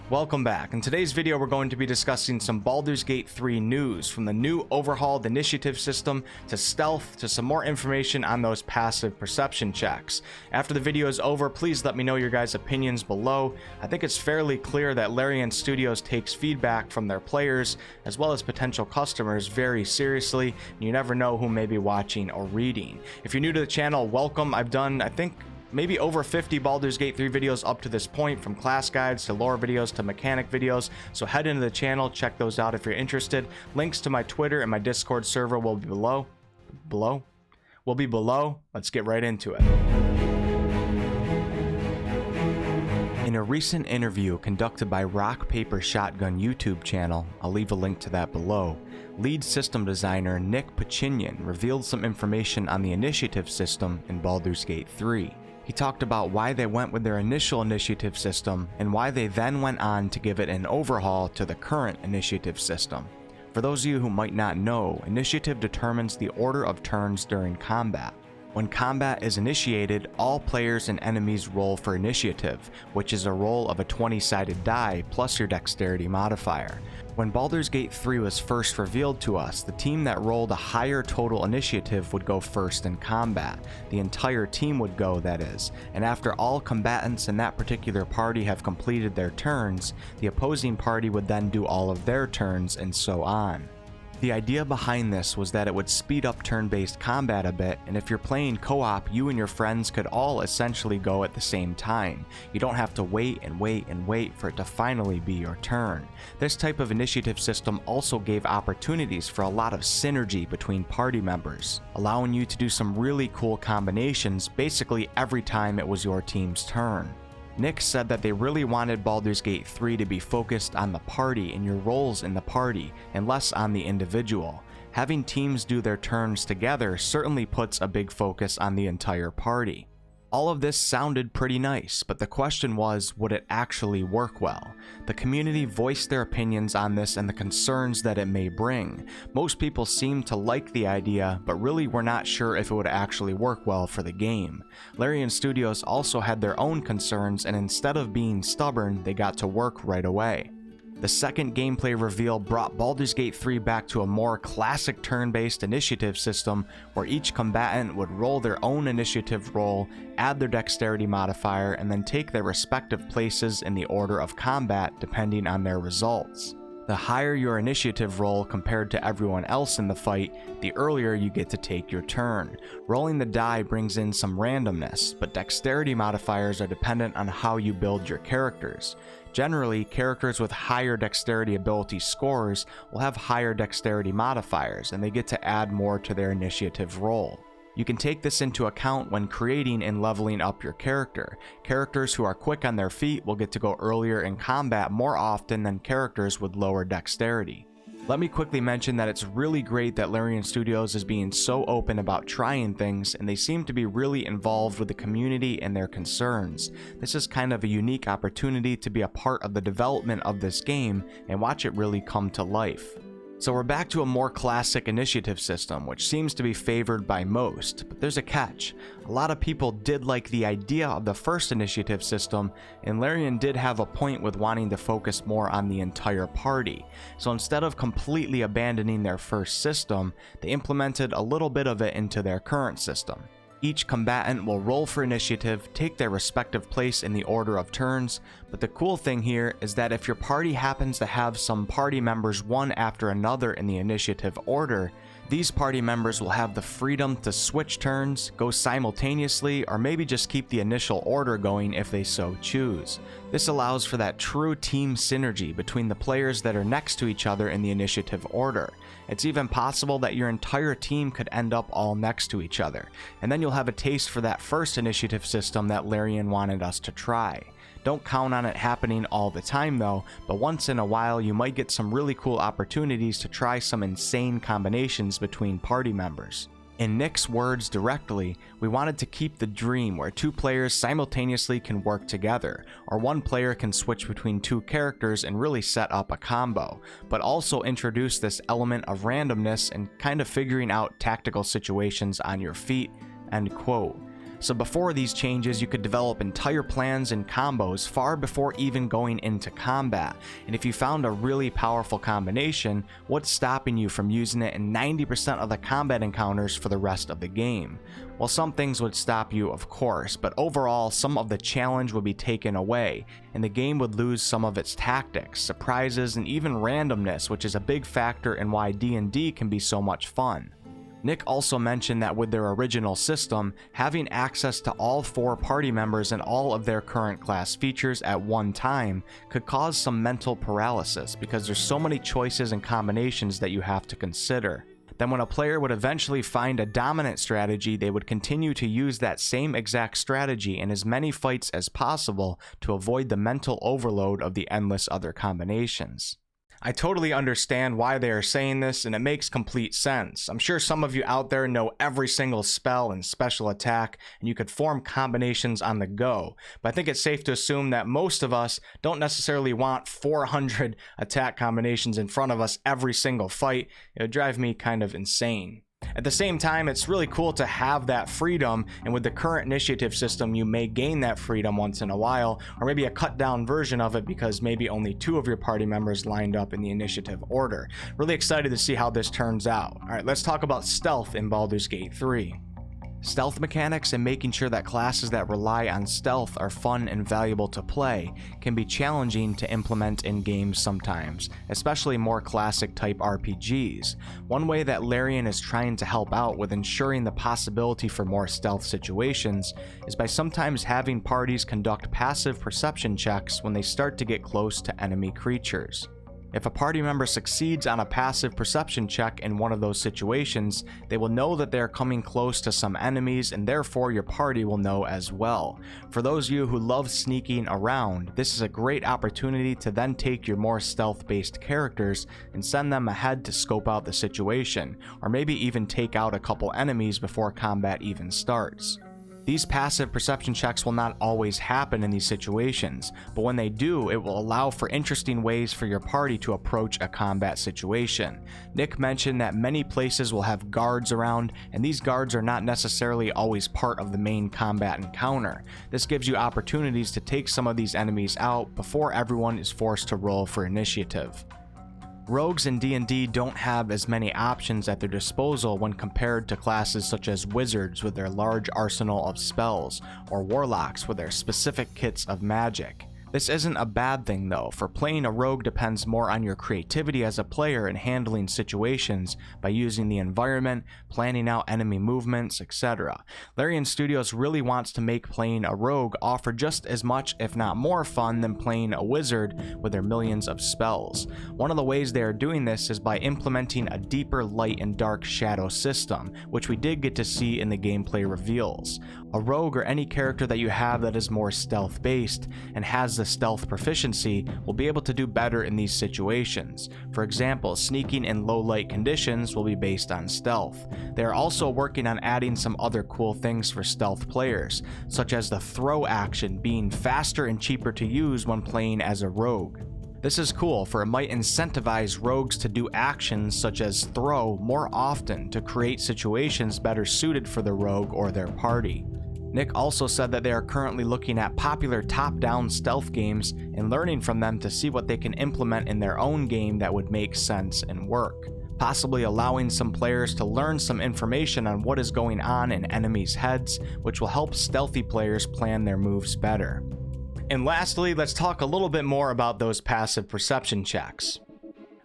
Welcome back. In today's video, we're going to be discussing some Baldur's Gate 3 news, from the new overhauled initiative system to stealth to some more information on those passive perception checks. After the video is over, please let me know your guys' opinions below. I think it's fairly clear that Larian Studios takes feedback from their players as well as potential customers very seriously, and you never know who may be watching or reading. If you're new to the channel, welcome. I've done, I think, maybe over 50 Baldur's Gate 3 videos up to this point, from class guides to lore videos to mechanic videos, so head into the channel, check those out if you're interested. Links to my Twitter and my Discord server will be below. Let's get right into it. In a recent interview conducted by Rock Paper Shotgun YouTube channel, I'll leave a link to that below, lead system designer Nick Pachinian revealed some information on the initiative system in Baldur's Gate 3. He talked about why they went with their initial initiative system and why they then went on to give it an overhaul to the current initiative system. For those of you who might not know, initiative determines the order of turns during combat. When combat is initiated, all players and enemies roll for initiative, which is a roll of a 20-sided die plus your dexterity modifier. When Baldur's Gate 3 was first revealed to us, the team that rolled a higher total initiative would go first in combat. The entire team would go, that is, and after all combatants in that particular party have completed their turns, the opposing party would then do all of their turns, and so on. The idea behind this was that it would speed up turn-based combat a bit, and if you're playing co-op, you and your friends could all essentially go at the same time. You don't have to wait and wait and wait for it to finally be your turn. This type of initiative system also gave opportunities for a lot of synergy between party members, allowing you to do some really cool combinations basically every time it was your team's turn. Nick said that they really wanted Baldur's Gate 3 to be focused on the party and your roles in the party, and less on the individual. Having teams do their turns together certainly puts a big focus on the entire party. All of this sounded pretty nice, but the question was, would it actually work well? The community voiced their opinions on this and the concerns that it may bring. Most people seemed to like the idea, but really were not sure if it would actually work well for the game. Larian Studios also had their own concerns, and instead of being stubborn, they got to work right away. The second gameplay reveal brought Baldur's Gate 3 back to a more classic turn-based initiative system where each combatant would roll their own initiative roll, add their dexterity modifier, and then take their respective places in the order of combat depending on their results. The higher your initiative roll compared to everyone else in the fight, the earlier you get to take your turn. Rolling the die brings in some randomness, but dexterity modifiers are dependent on how you build your characters. Generally, characters with higher dexterity ability scores will have higher dexterity modifiers, and they get to add more to their initiative roll. You can take this into account when creating and leveling up your character. Characters who are quick on their feet will get to go earlier in combat more often than characters with lower dexterity. Let me quickly mention that it's really great that Larian Studios is being so open about trying things, and they seem to be really involved with the community and their concerns. This is kind of a unique opportunity to be a part of the development of this game and watch it really come to life. So we're back to a more classic initiative system, which seems to be favored by most, but there's a catch. A lot of people did like the idea of the first initiative system, and Larian did have a point with wanting to focus more on the entire party. So instead of completely abandoning their first system, they implemented a little bit of it into their current system. Each combatant will roll for initiative, take their respective place in the order of turns, but the cool thing here is that if your party happens to have some party members one after another in the initiative order, these party members will have the freedom to switch turns, go simultaneously, or maybe just keep the initial order going if they so choose. This allows for that true team synergy between the players that are next to each other in the initiative order. It's even possible that your entire team could end up all next to each other, and then you'll have a taste for that first initiative system that Larian wanted us to try. Don't count on it happening all the time though, but once in a while you might get some really cool opportunities to try some insane combinations between party members. In Nick's words directly, we wanted to keep the dream where two players simultaneously can work together, or one player can switch between two characters and really set up a combo, but also introduce this element of randomness and kind of figuring out tactical situations on your feet." End quote. So before these changes, you could develop entire plans and combos far before even going into combat. And if you found a really powerful combination, what's stopping you from using it in 90% of the combat encounters for the rest of the game? Well, some things would stop you, of course, but overall, some of the challenge would be taken away, and the game would lose some of its tactics, surprises, and even randomness, which is a big factor in why D&D can be so much fun. Nick also mentioned that with their original system, having access to all 4 party members and all of their current class features at one time could cause some mental paralysis because there's so many choices and combinations that you have to consider. Then when a player would eventually find a dominant strategy, they would continue to use that same exact strategy in as many fights as possible to avoid the mental overload of the endless other combinations. I totally understand why they are saying this, and it makes complete sense. I'm sure some of you out there know every single spell and special attack, and you could form combinations on the go, but I think it's safe to assume that most of us don't necessarily want 400 attack combinations in front of us every single fight. It would drive me kind of insane. At the same time, it's really cool to have that freedom, and with the current initiative system, you may gain that freedom once in a while, or maybe a cut down version of it because maybe only 2 of your party members lined up in the initiative order. Really excited to see how this turns out. Alright, let's talk about stealth in Baldur's Gate 3. Stealth mechanics and making sure that classes that rely on stealth are fun and valuable to play can be challenging to implement in games sometimes, especially more classic type RPGs. One way that Larian is trying to help out with ensuring the possibility for more stealth situations is by sometimes having parties conduct passive perception checks when they start to get close to enemy creatures. If a party member succeeds on a passive perception check in one of those situations, they will know that they are coming close to some enemies, and therefore your party will know as well. For those of you who love sneaking around, this is a great opportunity to then take your more stealth-based characters and send them ahead to scope out the situation, or maybe even take out a couple enemies before combat even starts. These passive perception checks will not always happen in these situations, but when they do, it will allow for interesting ways for your party to approach a combat situation. Nick mentioned that many places will have guards around, and these guards are not necessarily always part of the main combat encounter. This gives you opportunities to take some of these enemies out before everyone is forced to roll for initiative. Rogues in D&D don't have as many options at their disposal when compared to classes such as wizards with their large arsenal of spells, or warlocks with their specific kits of magic. This isn't a bad thing though, for playing a rogue depends more on your creativity as a player in handling situations by using the environment, planning out enemy movements, etc. Larian Studios really wants to make playing a rogue offer just as much, if not more fun than playing a wizard with their millions of spells. One of the ways they are doing this is by implementing a deeper light and dark shadow system, which we did get to see in the gameplay reveals. A rogue or any character that you have that is more stealth based and has the stealth proficiency will be able to do better in these situations. For example, sneaking in low light conditions will be based on stealth. They are also working on adding some other cool things for stealth players, such as the throw action being faster and cheaper to use when playing as a rogue. This is cool, for it might incentivize rogues to do actions such as throw more often to create situations better suited for the rogue or their party. Nick also said that they are currently looking at popular top-down stealth games and learning from them to see what they can implement in their own game that would make sense and work, possibly allowing some players to learn some information on what is going on in enemies' heads, which will help stealthy players plan their moves better. And lastly, let's talk a little bit more about those passive perception checks.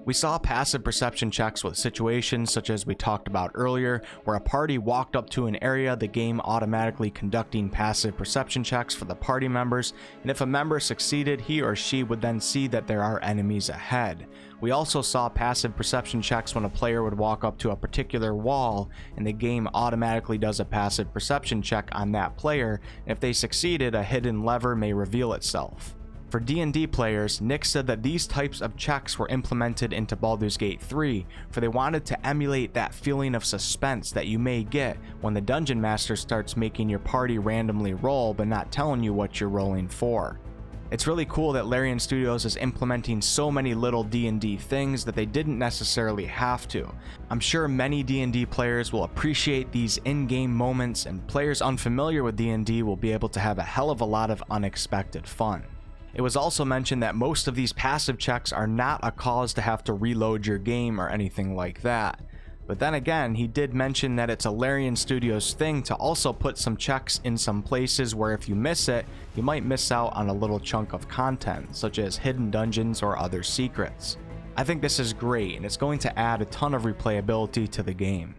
We saw passive perception checks with situations such as we talked about earlier, where a party walked up to an area, the game automatically conducting passive perception checks for the party members, and if a member succeeded, he or she would then see that there are enemies ahead. We also saw passive perception checks when a player would walk up to a particular wall, and the game automatically does a passive perception check on that player, and if they succeeded, a hidden lever may reveal itself. For D&D players, Nick said that these types of checks were implemented into Baldur's Gate 3, for they wanted to emulate that feeling of suspense that you may get when the Dungeon Master starts making your party randomly roll but not telling you what you're rolling for. It's really cool that Larian Studios is implementing so many little D&D things that they didn't necessarily have to. I'm sure many D&D players will appreciate these in-game moments, and players unfamiliar with D&D will be able to have a hell of a lot of unexpected fun. It was also mentioned that most of these passive checks are not a cause to have to reload your game or anything like that. But then again, he did mention that it's a Larian Studios thing to also put some checks in some places where if you miss it, you might miss out on a little chunk of content, such as hidden dungeons or other secrets. I think this is great, and it's going to add a ton of replayability to the game.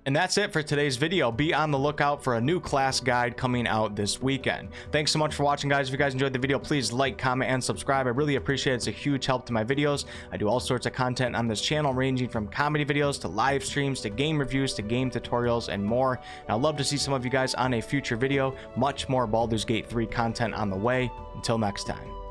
And that's it for today's video. Be on the lookout for a new class guide coming out this weekend. Thanks so much for watching, guys. If you guys enjoyed the video, please like, comment, and subscribe. I really appreciate it. It's a huge help to my videos. I do all sorts of content on this channel, ranging from comedy videos to live streams to game reviews to game tutorials and more. And I'd love to see some of you guys on a future video. Much more Baldur's Gate 3 content on the way. Until next time.